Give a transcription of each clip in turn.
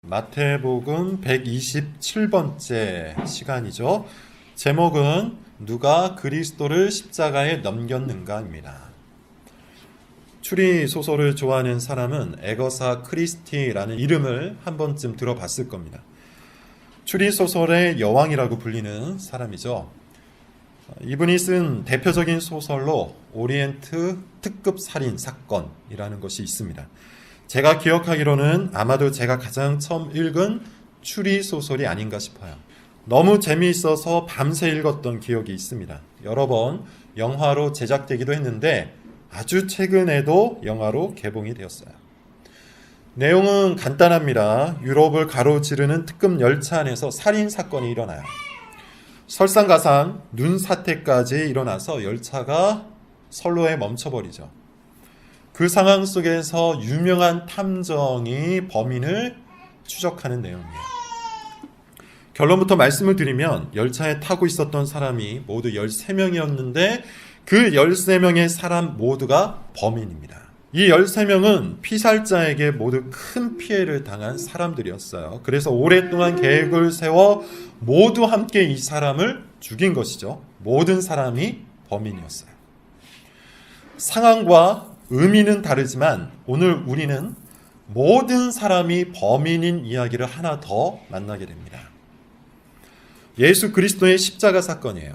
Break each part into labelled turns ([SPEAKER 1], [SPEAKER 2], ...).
[SPEAKER 1] 마태복음 127번째 시간이죠. 제목은 누가 그리스도를 십자가에 넘겼는가입니다. 추리 소설을 좋아하는 사람은 에거사 크리스티라는 이름을 한 번쯤 들어봤을 겁니다. 추리 소설의 여왕이라고 불리는 사람이죠. 이분이 쓴 대표적인 소설로 오리엔트 특급 살인 사건이라는 것이 있습니다. 제가 기억하기로는 아마도 제가 가장 처음 읽은 추리 소설이 아닌가 싶어요. 너무 재미있어서 밤새 읽었던 기억이 있습니다. 여러 번 영화로 제작되기도 했는데 아주 최근에도 영화로 개봉이 되었어요. 내용은 간단합니다. 유럽을 가로지르는 특급 열차 안에서 살인 사건이 일어나요. 설상가상 눈사태까지 일어나서 열차가 선로에 멈춰버리죠. 그 상황 속에서 유명한 탐정이 범인을 추적하는 내용이에요. 결론부터 말씀을 드리면 열차에 타고 있었던 사람이 모두 13명이었는데 그 13명의 사람 모두가 범인입니다. 이 13명은 피살자에게 모두 큰 피해를 당한 사람들이었어요. 그래서 오랫동안 계획을 세워 모두 함께 이 사람을 죽인 것이죠. 모든 사람이 범인이었어요. 상황과 의미는 다르지만 오늘 우리는 모든 사람이 범인인 이야기를 하나 더 만나게 됩니다. 예수 그리스도의 십자가 사건이에요.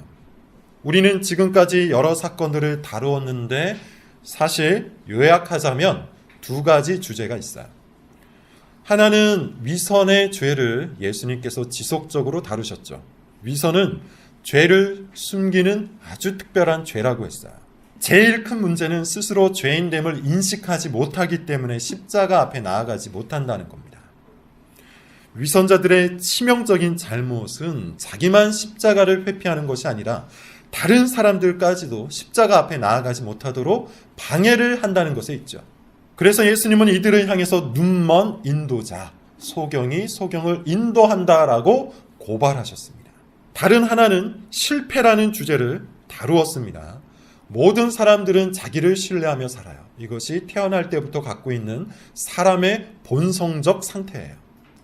[SPEAKER 1] 우리는 지금까지 여러 사건들을 다루었는데 사실 요약하자면 두 가지 주제가 있어요. 하나는 위선의 죄를 예수님께서 지속적으로 다루셨죠. 위선은 죄를 숨기는 아주 특별한 죄라고 했어요. 제일 큰 문제는 스스로 죄인됨을 인식하지 못하기 때문에 십자가 앞에 나아가지 못한다는 겁니다. 위선자들의 치명적인 잘못은 자기만 십자가를 회피하는 것이 아니라 다른 사람들까지도 십자가 앞에 나아가지 못하도록 방해를 한다는 것에 있죠. 그래서 예수님은 이들을 향해서 눈먼 인도자, 소경이 소경을 인도한다라고 고발하셨습니다. 다른 하나는 실패라는 주제를 다루었습니다. 모든 사람들은 자기를 신뢰하며 살아요. 이것이 태어날 때부터 갖고 있는 사람의 본성적 상태예요.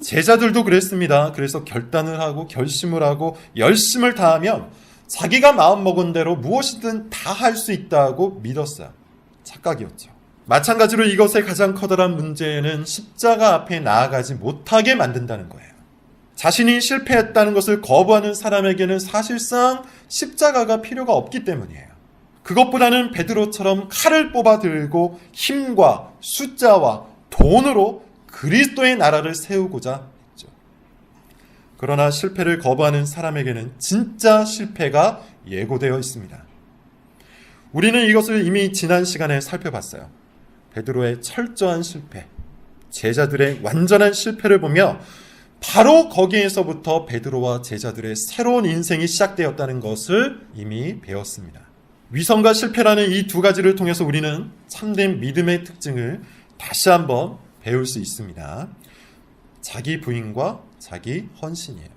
[SPEAKER 1] 제자들도 그랬습니다. 그래서 결단을 하고 결심을 하고 열심을 다하면 자기가 마음먹은 대로 무엇이든 다 할 수 있다고 믿었어요. 착각이었죠. 마찬가지로 이것의 가장 커다란 문제는 십자가 앞에 나아가지 못하게 만든다는 거예요. 자신이 실패했다는 것을 거부하는 사람에게는 사실상 십자가가 필요가 없기 때문이에요. 그것보다는 베드로처럼 칼을 뽑아 들고 힘과 숫자와 돈으로 그리스도의 나라를 세우고자 했죠. 그러나 실패를 거부하는 사람에게는 진짜 실패가 예고되어 있습니다. 우리는 이것을 이미 지난 시간에 살펴봤어요. 베드로의 철저한 실패, 제자들의 완전한 실패를 보며 바로 거기에서부터 베드로와 제자들의 새로운 인생이 시작되었다는 것을 이미 배웠습니다. 위선과 실패라는 이 두 가지를 통해서 우리는 참된 믿음의 특징을 다시 한번 배울 수 있습니다. 자기 부인과 자기 헌신이에요.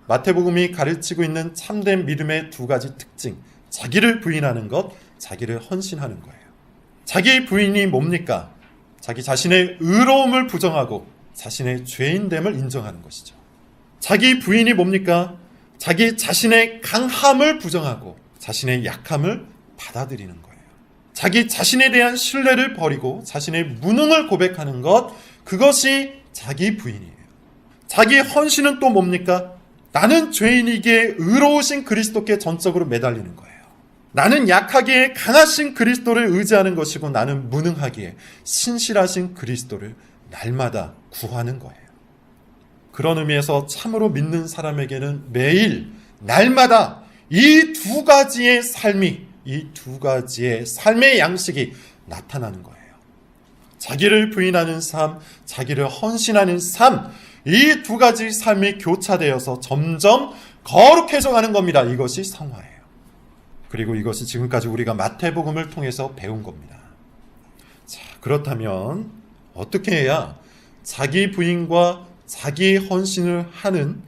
[SPEAKER 1] 마태복음이 가르치고 있는 참된 믿음의 두 가지 특징, 자기를 부인하는 것, 자기를 헌신하는 거예요. 자기 부인이 뭡니까? 자기 자신의 의로움을 부정하고 자신의 죄인됨을 인정하는 것이죠. 자기 부인이 뭡니까? 자기 자신의 강함을 부정하고 자신의 약함을 받아들이는 거예요. 자기 자신에 대한 신뢰를 버리고 자신의 무능을 고백하는 것, 그것이 자기 부인이에요. 자기 헌신은 또 뭡니까? 나는 죄인이기에 의로우신 그리스도께 전적으로 매달리는 거예요. 나는 약하기에 강하신 그리스도를 의지하는 것이고 나는 무능하기에 신실하신 그리스도를 날마다 구하는 거예요. 그런 의미에서 참으로 믿는 사람에게는 매일 날마다 이 두 가지의 삶이, 이 두 가지의 삶의 양식이 나타나는 거예요. 자기를 부인하는 삶, 자기를 헌신하는 삶, 이 두 가지 삶이 교차되어서 점점 거룩해져 가는 겁니다. 이것이 성화예요. 그리고 이것이 지금까지 우리가 마태복음을 통해서 배운 겁니다. 자, 그렇다면 어떻게 해야 자기 부인과 자기 헌신을 하는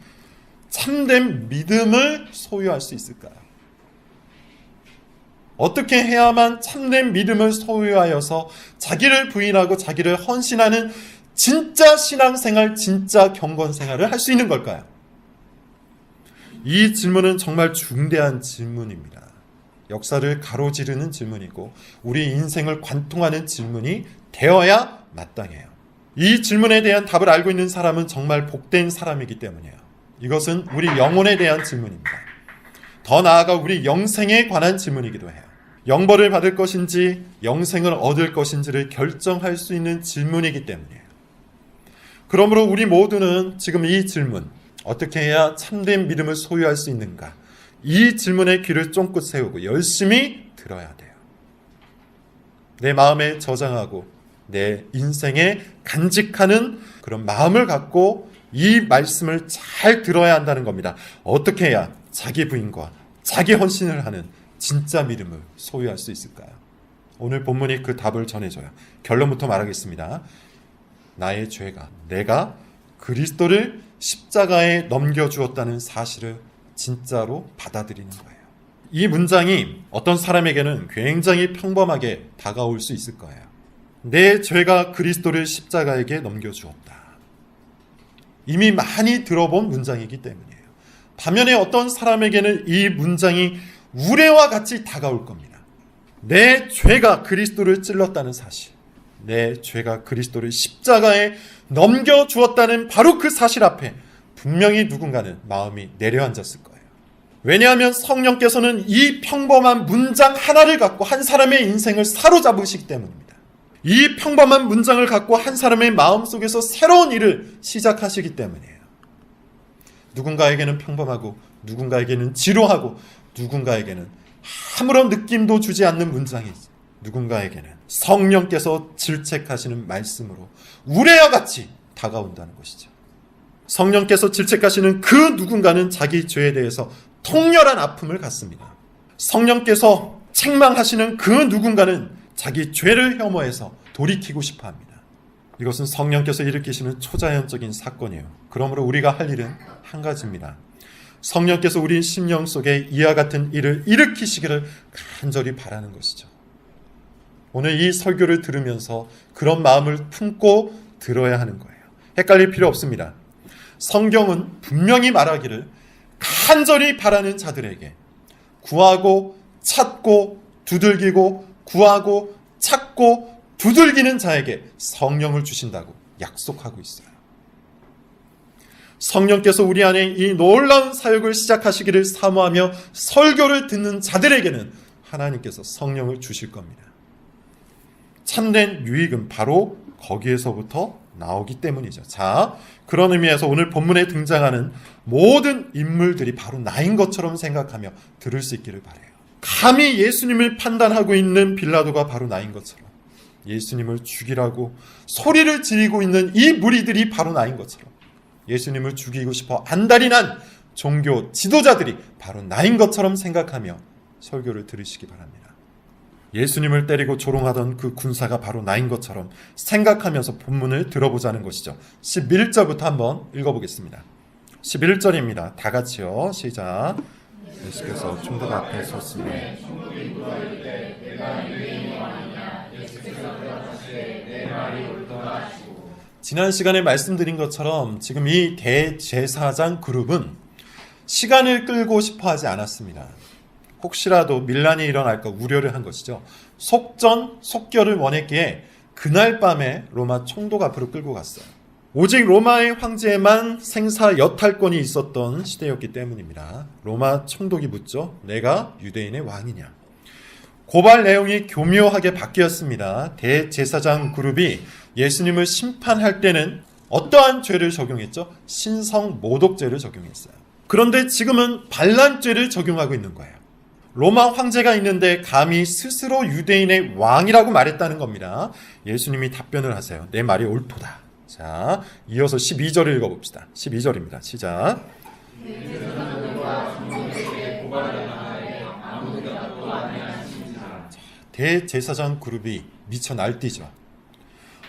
[SPEAKER 1] 참된 믿음을 소유할 수 있을까요? 어떻게 해야만 참된 믿음을 소유하여서 자기를 부인하고 자기를 헌신하는 진짜 신앙생활, 진짜 경건생활을 할 수 있는 걸까요? 이 질문은 정말 중대한 질문입니다. 역사를 가로지르는 질문이고 우리 인생을 관통하는 질문이 되어야 마땅해요. 이 질문에 대한 답을 알고 있는 사람은 정말 복된 사람이기 때문이에요. 이것은 우리 영혼에 대한 질문입니다. 더 나아가 우리 영생에 관한 질문이기도 해요. 영벌을 받을 것인지 영생을 얻을 것인지를 결정할 수 있는 질문이기 때문이에요. 그러므로 우리 모두는 지금 이 질문, 어떻게 해야 참된 믿음을 소유할 수 있는가? 이 질문에 귀를 쫑긋 세우고 열심히 들어야 돼요. 내 마음에 저장하고 내 인생에 간직하는 그런 마음을 갖고 이 말씀을 잘 들어야 한다는 겁니다. 어떻게 해야 자기 부인과 자기 헌신을 하는 진짜 믿음을 소유할 수 있을까요? 오늘 본문이 그 답을 전해줘요. 결론부터 말하겠습니다. 나의 죄가, 내가 그리스도를 십자가에 넘겨주었다는 사실을 진짜로 받아들이는 거예요. 이 문장이 어떤 사람에게는 굉장히 평범하게 다가올 수 있을 거예요. 내 죄가 그리스도를 십자가에게 넘겨주었다. 이미 많이 들어본 문장이기 때문이에요. 반면에 어떤 사람에게는 이 문장이 우레와 같이 다가올 겁니다. 내 죄가 그리스도를 찔렀다는 사실, 내 죄가 그리스도를 십자가에 넘겨주었다는 바로 그 사실 앞에 분명히 누군가는 마음이 내려앉았을 거예요. 왜냐하면 성령께서는 이 평범한 문장 하나를 갖고 한 사람의 인생을 사로잡으시기 때문입니다. 이 평범한 문장을 갖고 한 사람의 마음속에서 새로운 일을 시작하시기 때문이에요. 누군가에게는 평범하고 누군가에게는 지루하고 누군가에게는 아무런 느낌도 주지 않는 문장이지, 누군가에게는 성령께서 질책하시는 말씀으로 우레와 같이 다가온다는 것이죠. 성령께서 질책하시는 그 누군가는 자기 죄에 대해서 통렬한 아픔을 갖습니다. 성령께서 책망하시는 그 누군가는 자기 죄를 혐오해서 돌이키고 싶어 합니다. 이것은 성령께서 일으키시는 초자연적인 사건이에요. 그러므로 우리가 할 일은 한 가지입니다. 성령께서 우리 심령 속에 이와 같은 일을 일으키시기를 간절히 바라는 것이죠. 오늘 이 설교를 들으면서 그런 마음을 품고 들어야 하는 거예요. 헷갈릴 필요 없습니다. 성경은 분명히 말하기를 간절히 바라는 자들에게 구하고 찾고 두들기고 구하고 찾고 두들기는 자에게 성령을 주신다고 약속하고 있어요. 성령께서 우리 안에 이 놀라운 사역을 시작하시기를 사모하며 설교를 듣는 자들에게는 하나님께서 성령을 주실 겁니다. 참된 유익은 바로 거기에서부터 나오기 때문이죠. 자, 그런 의미에서 오늘 본문에 등장하는 모든 인물들이 바로 나인 것처럼 생각하며 들을 수 있기를 바라요. 감히 예수님을 판단하고 있는 빌라도가 바로 나인 것처럼, 예수님을 죽이라고 소리를 지르고 있는 이 무리들이 바로 나인 것처럼, 예수님을 죽이고 싶어 안달이 난 종교 지도자들이 바로 나인 것처럼 생각하며 설교를 들으시기 바랍니다. 예수님을 때리고 조롱하던 그 군사가 바로 나인 것처럼 생각하면서 본문을 들어보자는 것이죠. 11절부터 한번 읽어보겠습니다. 11절입니다. 다 같이요. 시작. 예수께서 총독 앞에 섰으니 지난 시간에 말씀드린 것처럼 지금 이 대제사장 그룹은 시간을 끌고 싶어 하지 않았습니다. 혹시라도 밀란이 일어날까 우려를 한 것이죠. 속전속결을 원했기에 그날 밤에 로마 총독 앞으로 끌고 갔어요. 오직 로마의 황제에만 생사 여탈권이 있었던 시대였기 때문입니다. 로마 총독이 묻죠. 내가 유대인의 왕이냐. 고발 내용이 교묘하게 바뀌었습니다. 대제사장 그룹이 예수님을 심판할 때는 어떠한 죄를 적용했죠? 신성모독죄를 적용했어요. 그런데 지금은 반란죄를 적용하고 있는 거예요. 로마 황제가 있는데 감히 스스로 유대인의 왕이라고 말했다는 겁니다. 예수님이 답변을 하세요. 내 말이 옳도다. 자, 이어서 12절을 읽어봅시다. 12절입니다. 시작. 대제사장 그룹이 미쳐 날뛰죠.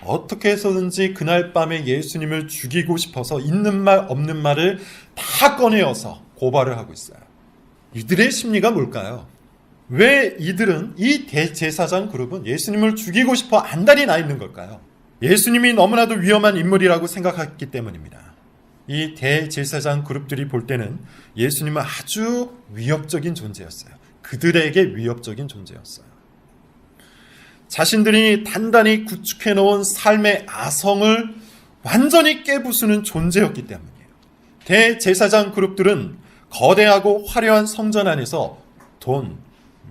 [SPEAKER 1] 어떻게 해서든지 그날 밤에 예수님을 죽이고 싶어서 있는 말 없는 말을 다 꺼내어서 고발을 하고 있어요. 이들의 심리가 뭘까요? 왜 이들은, 이 대제사장 그룹은 예수님을 죽이고 싶어 안달이 나 있는 걸까요? 예수님이 너무나도 위험한 인물이라고 생각했기 때문입니다. 이 대제사장 그룹들이 볼 때는 예수님은 아주 위협적인 존재였어요. 그들에게 위협적인 존재였어요. 자신들이 단단히 구축해 놓은 삶의 아성을 완전히 깨부수는 존재였기 때문이에요. 대제사장 그룹들은 거대하고 화려한 성전 안에서 돈,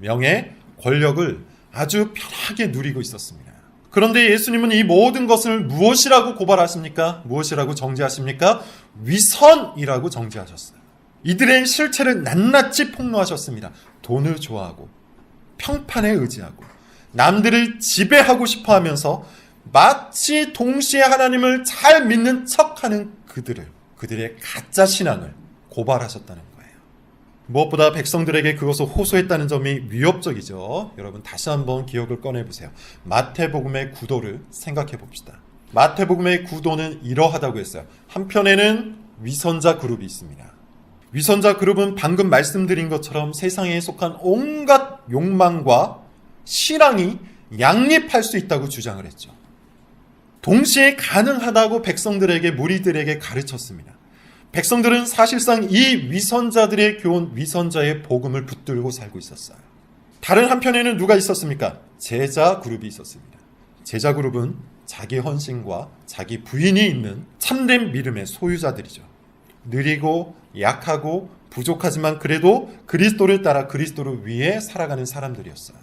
[SPEAKER 1] 명예, 권력을 아주 편하게 누리고 있었습니다. 그런데 예수님은 이 모든 것을 무엇이라고 고발하십니까? 무엇이라고 정죄하십니까? 위선이라고 정죄하셨어요. 이들의 실체를 낱낱이 폭로하셨습니다. 돈을 좋아하고 평판에 의지하고 남들을 지배하고 싶어 하면서 마치 동시에 하나님을 잘 믿는 척하는 그들의 가짜 신앙을 고발하셨다는 거예요. 무엇보다 백성들에게 그것을 호소했다는 점이 위협적이죠. 여러분 다시 한번 기억을 꺼내보세요. 마태복음의 구도를 생각해 봅시다. 마태복음의 구도는 이러하다고 했어요. 한편에는 위선자 그룹이 있습니다. 위선자 그룹은 방금 말씀드린 것처럼 세상에 속한 온갖 욕망과 신앙이 양립할 수 있다고 주장을 했죠. 동시에 가능하다고 백성들에게, 무리들에게 가르쳤습니다. 백성들은 사실상 이 위선자들의 교훈, 위선자의 복음을 붙들고 살고 있었어요. 다른 한편에는 누가 있었습니까? 제자 그룹이 있었습니다. 제자 그룹은 자기 헌신과 자기 부인이 있는 참된 믿음의 소유자들이죠. 느리고 약하고 부족하지만 그래도 그리스도를 따라 그리스도를 위해 살아가는 사람들이었어요.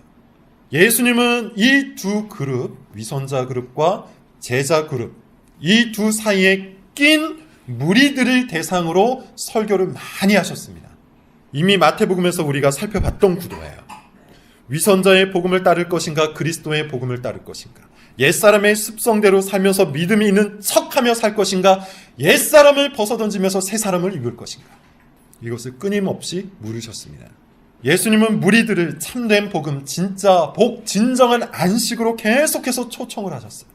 [SPEAKER 1] 예수님은 이 두 그룹, 위선자 그룹과 제자 그룹, 이 두 사이에 낀 무리들을 대상으로 설교를 많이 하셨습니다. 이미 마태복음에서 우리가 살펴봤던 구도예요. 위선자의 복음을 따를 것인가, 그리스도의 복음을 따를 것인가, 옛사람의 습성대로 살면서 믿음이 있는 척하며 살 것인가, 옛사람을 벗어던지면서 새사람을 입을 것인가, 이것을 끊임없이 물으셨습니다. 예수님은 무리들을 참된 복음, 진짜 복, 진정한 안식으로 계속해서 초청을 하셨어요.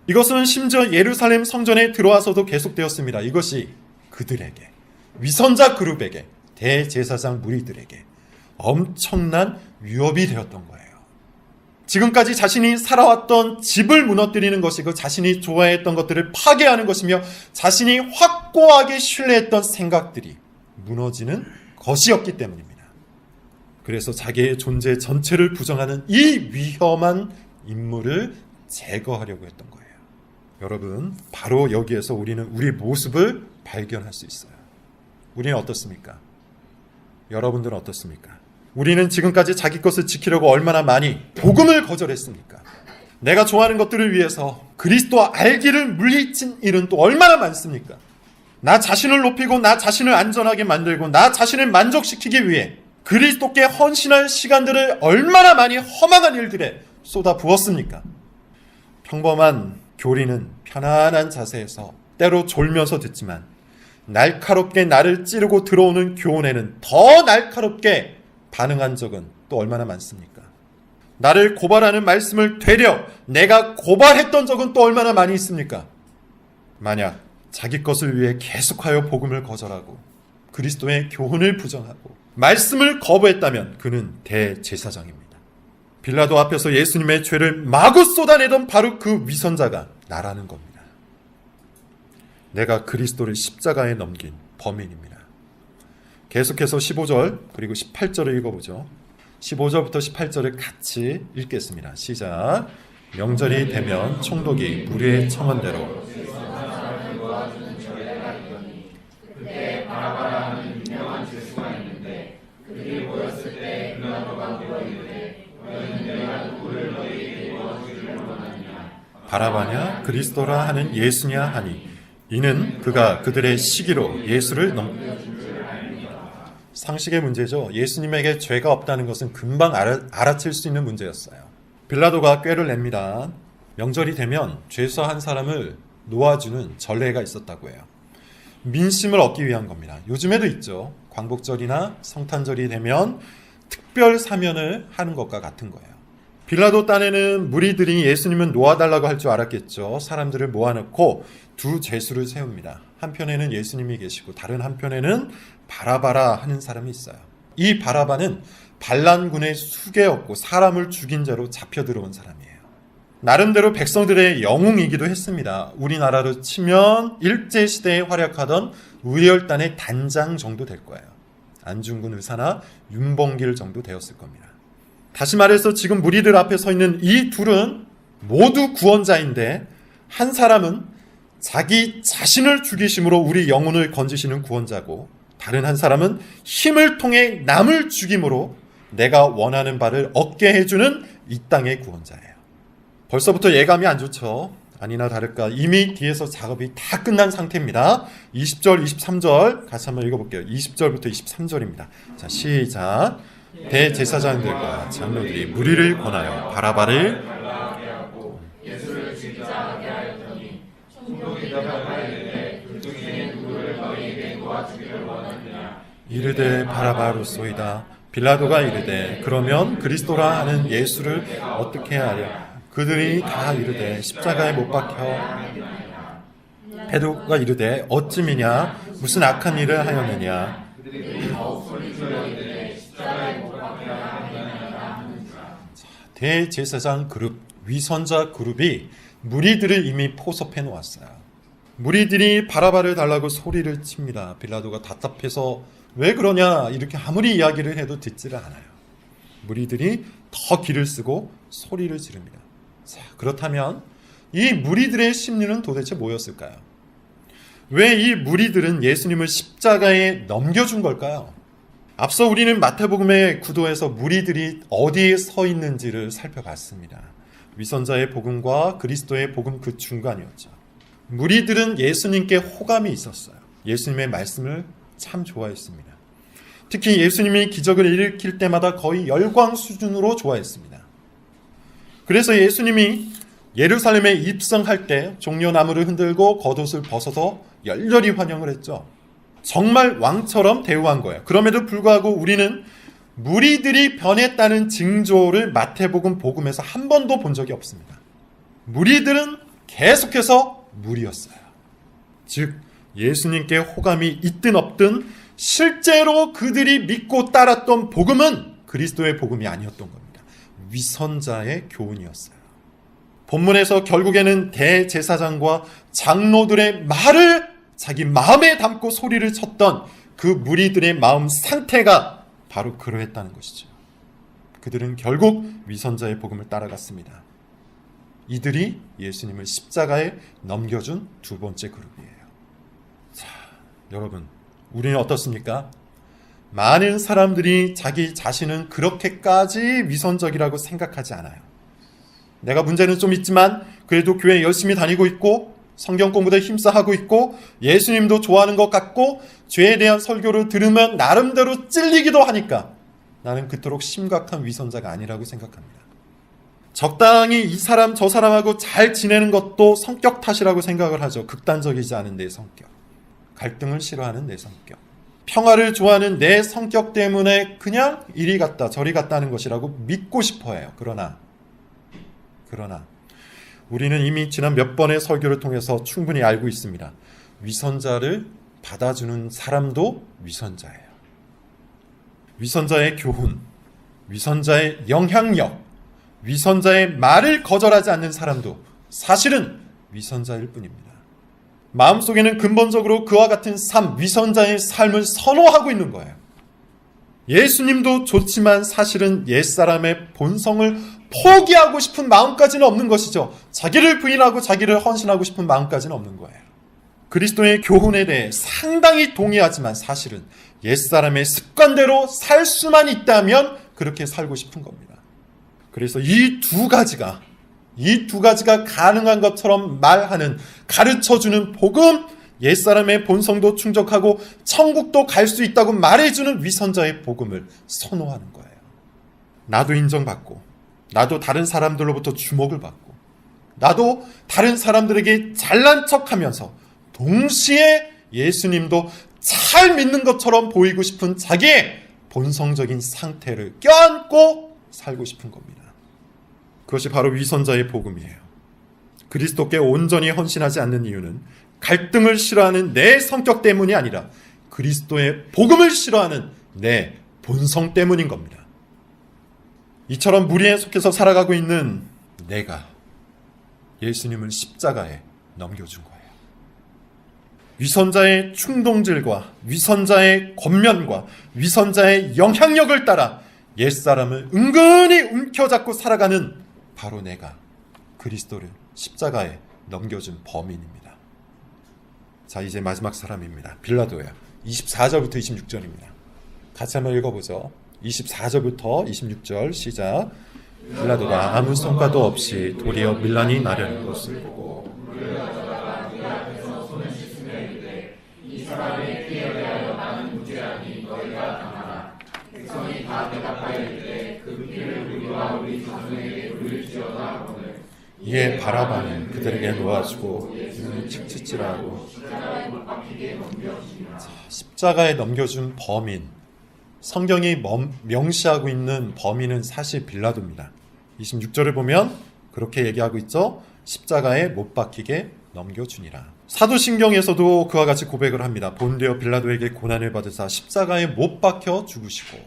[SPEAKER 1] 이것은 심지어 예루살렘 성전에 들어와서도 계속되었습니다. 이것이 그들에게, 위선자 그룹에게, 대제사장 무리들에게 엄청난 위협이 되었던 거예요. 지금까지 자신이 살아왔던 집을 무너뜨리는 것이고 자신이 좋아했던 것들을 파괴하는 것이며 자신이 확고하게 신뢰했던 생각들이 무너지는 것이었기 때문입니다. 그래서 자기의 존재 전체를 부정하는 이 위험한 인물을 제거하려고 했던 거예요. 여러분, 바로 여기에서 우리는 우리 모습을 발견할 수 있어요. 우리는 어떻습니까? 여러분들은 어떻습니까? 우리는 지금까지 자기 것을 지키려고 얼마나 많이 복음을 거절했습니까? 내가 좋아하는 것들을 위해서 그리스도 알기를 물리친 일은 또 얼마나 많습니까? 나 자신을 높이고 나 자신을 안전하게 만들고 나 자신을 만족시키기 위해 그리스도께 헌신할 시간들을 얼마나 많이 허망한 일들에 쏟아 부었습니까? 평범한 교리는 편안한 자세에서 때로 졸면서 듣지만 날카롭게 나를 찌르고 들어오는 교훈에는 더 날카롭게 반응한 적은 또 얼마나 많습니까? 나를 고발하는 말씀을 되려 내가 고발했던 적은 또 얼마나 많이 있습니까? 만약 자기 것을 위해 계속하여 복음을 거절하고 그리스도의 교훈을 부정하고 말씀을 거부했다면 그는 대제사장입니다. 빌라도 앞에서 예수님의 죄를 마구 쏟아내던 바로 그 위선자가 나라는 겁니다. 내가 그리스도를 십자가에 넘긴 범인입니다. 계속해서 15절 그리고 18절을 읽어보죠. 15절부터 18절을 같이 읽겠습니다. 시작. 명절이 되면 총독이 무리의 청원대로 바라바냐 그리스도라 하는 예수냐 하니 이는 그가 그들의 시기로 예수를 상식의 문제죠. 예수님에게 죄가 없다는 것은 금방 알아챌 수 있는 문제였어요. 빌라도가 꾀를 냅니다. 명절이 되면 죄수한 사람을 놓아주는 전례가 있었다고 해요. 민심을 얻기 위한 겁니다. 요즘에도 있죠. 광복절이나 성탄절이 되면 특별 사면을 하는 것과 같은 거예요. 빌라도 딴에는 무리들이 예수님을 놓아달라고 할 줄 알았겠죠. 사람들을 모아놓고 두 죄수를 세웁니다. 한편에는 예수님이 계시고 다른 한편에는 바라바라 하는 사람이 있어요. 이 바라바는 반란군의 수괴였고 사람을 죽인 죄로 잡혀 들어온 사람이에요. 나름대로 백성들의 영웅이기도 했습니다. 우리나라로 치면 일제시대에 활약하던 의열단의 단장 정도 될 거예요. 안중근 의사나 윤봉길 정도 되었을 겁니다. 다시 말해서 지금 무리들 앞에 서 있는 이 둘은 모두 구원자인데, 한 사람은 자기 자신을 죽이심으로 우리 영혼을 건지시는 구원자고, 다른 한 사람은 힘을 통해 남을 죽임으로 내가 원하는 바를 얻게 해주는 이 땅의 구원자예요. 벌써부터 예감이 안 좋죠. 아니나 다를까 이미 뒤에서 작업이 다 끝난 상태입니다. 20절, 23절 같이 한번 읽어볼게요. 20절부터 23절입니다. 자, 시작. 대제사장들과 장로들이 무리를 권하여 바라바를
[SPEAKER 2] 예수를 십자가에 하였더니 총독이 대답하여 둘 중에 누구를 너희에게 놓아주기를 원하느냐.
[SPEAKER 1] 이르되 바라바로소이다. 빌라도가 이르되 그러면 그리스도라 하는 예수를 어떻게 하랴. 그들이 다 이르되 십자가에 못 박혀. 베드로가 이르되 어찌미냐 무슨 악한 일을 하였느냐. 대제사장 그룹, 위선자 그룹이 무리들을 이미 포섭해 놓았어요. 무리들이 바라바를 달라고 소리를 칩니다. 빌라도가 답답해서 왜 그러냐 이렇게 아무리 이야기를 해도 듣지를 않아요. 무리들이 더 기를 쓰고 소리를 지릅니다. 자, 그렇다면 이 무리들의 심리는 도대체 뭐였을까요? 왜 이 무리들은 예수님을 십자가에 넘겨준 걸까요? 앞서 우리는 마태복음의 구도에서 무리들이 어디에 서 있는지를 살펴봤습니다. 위선자의 복음과 그리스도의 복음 그 중간이었죠. 무리들은 예수님께 호감이 있었어요. 예수님의 말씀을 참 좋아했습니다. 특히 예수님이 기적을 일으킬 때마다 거의 열광 수준으로 좋아했습니다. 그래서 예수님이 예루살렘에 입성할 때 종려나무를 흔들고 겉옷을 벗어서 열렬히 환영을 했죠. 정말 왕처럼 대우한 거예요. 그럼에도 불구하고 우리는 무리들이 변했다는 징조를 마태복음 복음에서 한 번도 본 적이 없습니다. 무리들은 계속해서 무리였어요. 즉 예수님께 호감이 있든 없든 실제로 그들이 믿고 따랐던 복음은 그리스도의 복음이 아니었던 겁니다. 위선자의 교훈이었어요. 본문에서 결국에는 대제사장과 장로들의 말을 자기 마음에 담고 소리를 쳤던 그 무리들의 마음 상태가 바로 그러했다는 것이죠. 그들은 결국 위선자의 복음을 따라갔습니다. 이들이 예수님을 십자가에 넘겨준 두 번째 그룹이에요. 자, 여러분, 우리는 어떻습니까? 많은 사람들이 자기 자신은 그렇게까지 위선적이라고 생각하지 않아요. 내가 문제는 좀 있지만 그래도 교회 열심히 다니고 있고 성경 공부도 힘써 하고 있고 예수님도 좋아하는 것 같고 죄에 대한 설교를 들으면 나름대로 찔리기도 하니까 나는 그토록 심각한 위선자가 아니라고 생각합니다. 적당히 이 사람 저 사람하고 잘 지내는 것도 성격 탓이라고 생각을 하죠. 극단적이지 않은 내 성격, 갈등을 싫어하는 내 성격, 평화를 좋아하는 내 성격 때문에 그냥 이리 갔다 저리 갔다 하는 것이라고 믿고 싶어 해요. 그러나 우리는 이미 지난 몇 번의 설교를 통해서 충분히 알고 있습니다. 위선자를 받아주는 사람도 위선자예요. 위선자의 교훈, 위선자의 영향력, 위선자의 말을 거절하지 않는 사람도 사실은 위선자일 뿐입니다. 마음속에는 근본적으로 그와 같은 삶, 위선자의 삶을 선호하고 있는 거예요. 예수님도 좋지만 사실은 옛사람의 본성을 포기하고 싶은 마음까지는 없는 것이죠. 자기를 부인하고 자기를 헌신하고 싶은 마음까지는 없는 거예요. 그리스도의 교훈에 대해 상당히 동의하지만 사실은 옛사람의 습관대로 살 수만 있다면 그렇게 살고 싶은 겁니다. 그래서 이 두 가지가 가능한 것처럼 말하는, 가르쳐주는 복음, 옛사람의 본성도 충족하고 천국도 갈 수 있다고 말해주는 위선자의 복음을 선호하는 거예요. 나도 인정받고, 나도 다른 사람들로부터 주목을 받고, 나도 다른 사람들에게 잘난 척하면서 동시에 예수님도 잘 믿는 것처럼 보이고 싶은 자기의 본성적인 상태를 껴안고 살고 싶은 겁니다. 그것이 바로 위선자의 복음이에요. 그리스도께 온전히 헌신하지 않는 이유는 갈등을 싫어하는 내 성격 때문이 아니라 그리스도의 복음을 싫어하는 내 본성 때문인 겁니다. 이처럼 무리에 속해서 살아가고 있는 내가, 예수님을 십자가에 넘겨준 거예요. 위선자의 충동질과 위선자의 권면과 위선자의 영향력을 따라 옛사람을 은근히 움켜잡고 살아가는 바로 내가 그리스도를 십자가에 넘겨준 범인입니다. 자, 이제 마지막 사람입니다. 빌라도예요. 24절부터 26절입니다. 같이 한번 읽어보죠. 24절부터 26절 시작. 빌라도가 아무 성과도 없이 도리어 밀란이 나려는 것을 보고
[SPEAKER 2] 물을 가져다가 그 앞에서 손을 씻으며 이르되 이 사람의 피에 대하여 나는 무죄하니 너희가 당하라. 백성이 다 대답하여 이르되 그 피를 우리와 우리 자손에게 물릴지어다 하거늘
[SPEAKER 1] 이에 바라바는 그들에게 놓아주고 예수는 칙칙질하고
[SPEAKER 2] 십자가에 못 박히게 넘겨주니라.
[SPEAKER 1] 십자가에 넘겨준 범인, 성경이 명시하고 있는 범인은 사실 빌라도입니다. 26절을 보면 그렇게 얘기하고 있죠. 십자가에 못 박히게 넘겨주니라. 사도신경에서도 그와 같이 고백을 합니다. 본디어 빌라도에게 고난을 받으사 십자가에 못 박혀 죽으시고.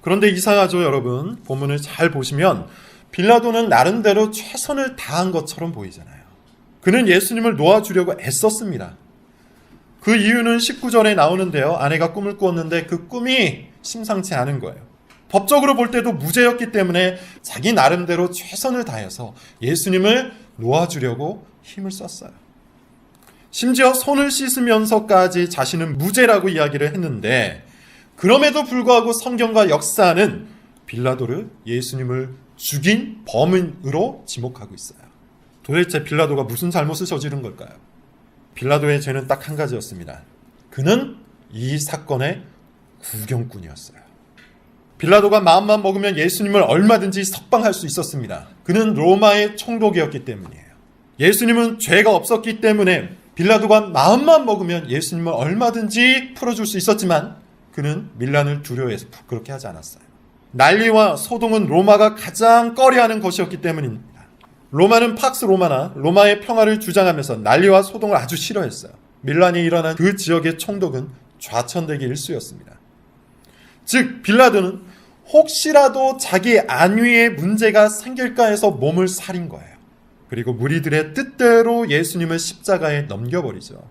[SPEAKER 1] 그런데 이상하죠, 여러분. 본문을 잘 보시면 빌라도는 나름대로 최선을 다한 것처럼 보이잖아요. 그는 예수님을 놓아주려고 애썼습니다. 그 이유는 19절에 나오는데요. 아내가 꿈을 꾸었는데 그 꿈이 심상치 않은 거예요. 법적으로 볼 때도 무죄였기 때문에 자기 나름대로 최선을 다해서 예수님을 놓아주려고 힘을 썼어요. 심지어 손을 씻으면서까지 자신은 무죄라고 이야기를 했는데, 그럼에도 불구하고 성경과 역사는 빌라도를 예수님을 죽인 범인으로 지목하고 있어요. 도대체 빌라도가 무슨 잘못을 저지른 걸까요? 빌라도의 죄는 딱 한 가지였습니다. 그는 이 사건의 구경꾼이었어요. 빌라도가 마음만 먹으면 예수님을 얼마든지 석방할 수 있었습니다. 그는 로마의 총독이었기 때문이에요. 예수님은 죄가 없었기 때문에 빌라도가 마음만 먹으면 예수님을 얼마든지 풀어줄 수 있었지만 그는 밀란을 두려워해서 그렇게 하지 않았어요. 난리와 소동은 로마가 가장 꺼려하는 것이었기 때문입니다. 로마는 팍스 로마나 로마의 평화를 주장하면서 난리와 소동을 아주 싫어했어요. 밀란이 일어난 그 지역의 총독은 좌천되기 일쑤였습니다. 즉 빌라도는 혹시라도 자기 안위에 문제가 생길까 해서 몸을 사린 거예요. 그리고 무리들의 뜻대로 예수님을 십자가에 넘겨버리죠.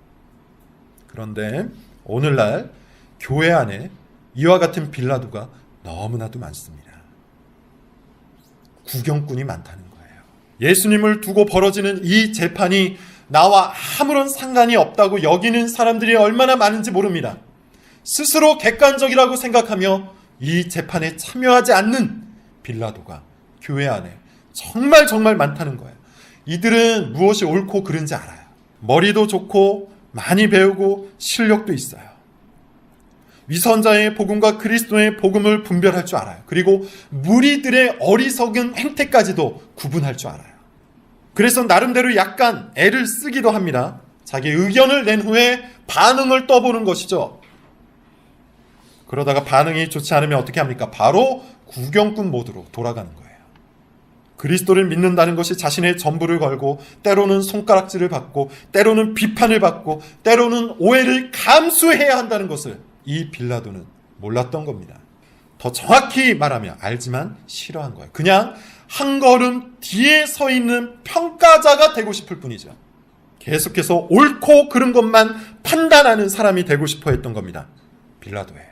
[SPEAKER 1] 그런데 오늘날 교회 안에 이와 같은 빌라도가 너무나도 많습니다. 구경꾼이 많다는 거예요. 예수님을 두고 벌어지는 이 재판이 나와 아무런 상관이 없다고 여기는 사람들이 얼마나 많은지 모릅니다. 스스로 객관적이라고 생각하며 이 재판에 참여하지 않는 빌라도가 교회 안에 정말 많다는 거예요. 이들은 무엇이 옳고 그른지 알아요. 머리도 좋고 많이 배우고 실력도 있어요. 위선자의 복음과 그리스도의 복음을 분별할 줄 알아요. 그리고 무리들의 어리석은 행태까지도 구분할 줄 알아요. 그래서 나름대로 약간 애를 쓰기도 합니다. 자기 의견을 낸 후에 반응을 떠보는 것이죠. 그러다가 반응이 좋지 않으면 어떻게 합니까? 바로 구경꾼 모드로 돌아가는 거예요. 그리스도를 믿는다는 것이 자신의 전부를 걸고 때로는 손가락질을 받고 때로는 비판을 받고 때로는 오해를 감수해야 한다는 것을 이 빌라도는 몰랐던 겁니다. 더 정확히 말하면 알지만 싫어한 거예요. 그냥 한 걸음 뒤에 서 있는 평가자가 되고 싶을 뿐이죠. 계속해서 옳고 그른 것만 판단하는 사람이 되고 싶어 했던 겁니다. 빌라도예요.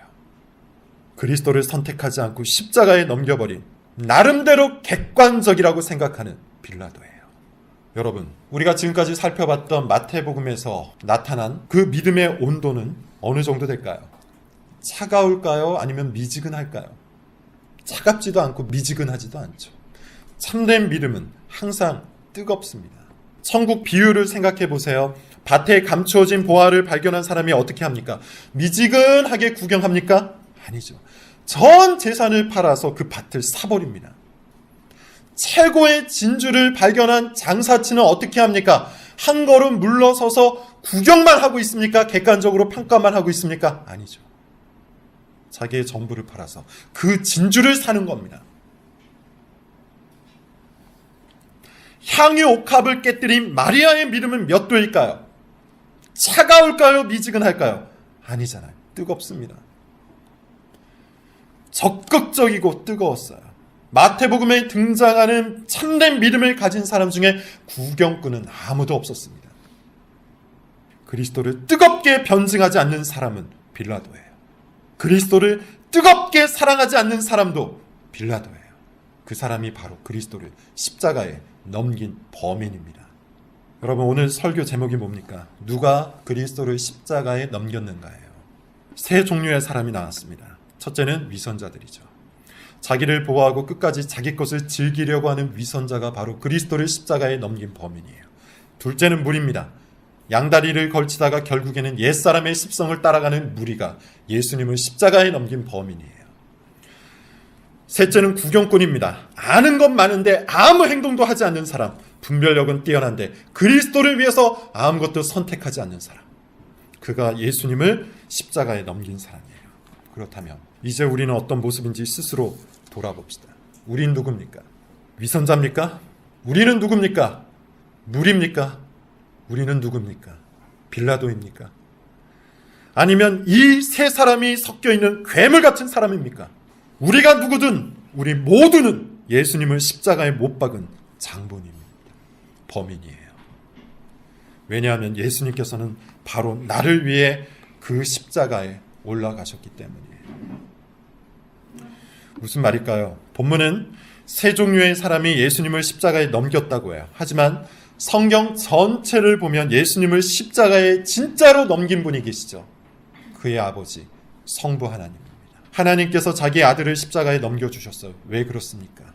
[SPEAKER 1] 그리스도를 선택하지 않고 십자가에 넘겨버린 나름대로 객관적이라고 생각하는 빌라도예요. 여러분, 우리가 지금까지 살펴봤던 마태복음에서 나타난 그 믿음의 온도는 어느 정도 될까요? 차가울까요? 아니면 미지근할까요? 차갑지도 않고 미지근하지도 않죠. 참된 믿음은 항상 뜨겁습니다. 천국 비유를 생각해 보세요. 밭에 감추어진 보화를 발견한 사람이 어떻게 합니까? 미지근하게 구경합니까? 아니죠. 전 재산을 팔아서 그 밭을 사버립니다. 최고의 진주를 발견한 장사치는 어떻게 합니까? 한 걸음 물러서서 구경만 하고 있습니까? 객관적으로 평가만 하고 있습니까? 아니죠. 자기의 전부를 팔아서 그 진주를 사는 겁니다. 향유 옥합을 깨뜨린 마리아의 믿음은 몇 도일까요? 차가울까요? 미지근할까요? 아니잖아요. 뜨겁습니다. 적극적이고 뜨거웠어요. 마태복음에 등장하는 참된 믿음을 가진 사람 중에 구경꾼은 아무도 없었습니다. 그리스도를 뜨겁게 변증하지 않는 사람은 빌라도예요. 그리스도를 뜨겁게 사랑하지 않는 사람도 빌라도예요. 그 사람이 바로 그리스도를 십자가에 넘긴 범인입니다. 여러분, 오늘 설교 제목이 뭡니까? 누가 그리스도를 십자가에 넘겼는가예요. 세 종류의 사람이 나왔습니다. 첫째는 위선자들이죠. 자기를 보호하고 끝까지 자기 것을 즐기려고 하는 위선자가 바로 그리스도를 십자가에 넘긴 범인이에요. 둘째는 무리입니다. 양다리를 걸치다가 결국에는 옛사람의 습성을 따라가는 무리가 예수님을 십자가에 넘긴 범인이에요. 셋째는 구경꾼입니다. 아는 건 많은데 아무 행동도 하지 않는 사람. 분별력은 뛰어난데 그리스도를 위해서 아무것도 선택하지 않는 사람. 그가 예수님을 십자가에 넘긴 사람이에요. 그렇다면 이제 우리는 어떤 모습인지 스스로 돌아봅시다. 우린 누굽니까? 위선자입니까? 우리는 누굽니까? 무리입니까? 우리는 누굽니까? 빌라도입니까? 아니면 이 세 사람이 섞여 있는 괴물 같은 사람입니까? 우리가 누구든 우리 모두는 예수님을 십자가에 못 박은 장본인입니다. 범인이에요. 왜냐하면 예수님께서는 바로 나를 위해 그 십자가에 올라가셨기 때문이에요. 무슨 말일까요? 본문은 세 종류의 사람이 예수님을 십자가에 넘겼다고 해요. 하지만 성경 전체를 보면 예수님을 십자가에 진짜로 넘긴 분이 계시죠. 그의 아버지 성부 하나님입니다. 하나님께서 자기 아들을 십자가에 넘겨주셨어요. 왜 그렇습니까?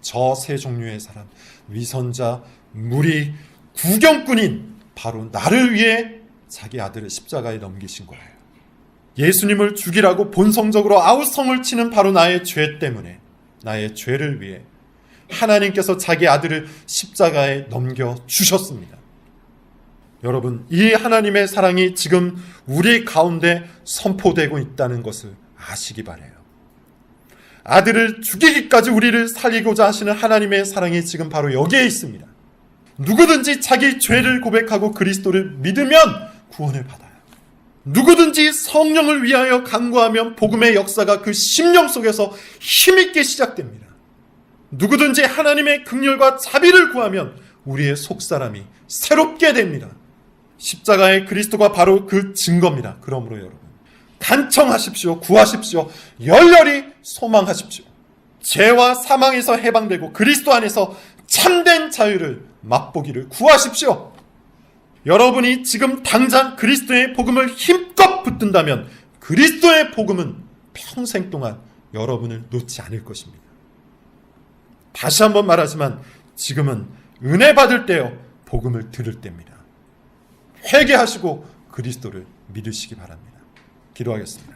[SPEAKER 1] 저 세 종류의 사람, 위선자, 무리, 구경꾼인 바로 나를 위해 자기 아들을 십자가에 넘기신 거예요. 예수님을 죽이라고 본성적으로 아우성을 치는 바로 나의 죄 때문에, 나의 죄를 위해 하나님께서 자기 아들을 십자가에 넘겨주셨습니다. 여러분, 이 하나님의 사랑이 지금 우리 가운데 선포되고 있다는 것을 아시기 바라요. 아들을 죽이기까지 우리를 살리고자 하시는 하나님의 사랑이 지금 바로 여기에 있습니다. 누구든지 자기 죄를 고백하고 그리스도를 믿으면 구원을 받아요. 누구든지 성령을 위하여 간구하면 복음의 역사가 그 심령 속에서 힘있게 시작됩니다. 누구든지 하나님의 긍휼과 자비를 구하면 우리의 속사람이 새롭게 됩니다. 십자가의 그리스도가 바로 그 증거입니다. 그러므로 여러분, 간청하십시오. 구하십시오. 열렬히 소망하십시오. 죄와 사망에서 해방되고 그리스도 안에서 참된 자유를 맛보기를 구하십시오. 여러분이 지금 당장 그리스도의 복음을 힘껏 붙든다면 그리스도의 복음은 평생 동안 여러분을 놓지 않을 것입니다. 다시 한번 말하지만 지금은 은혜 받을 때요, 복음을 들을 때입니다. 회개하시고 그리스도를 믿으시기 바랍니다. 기도하겠습니다.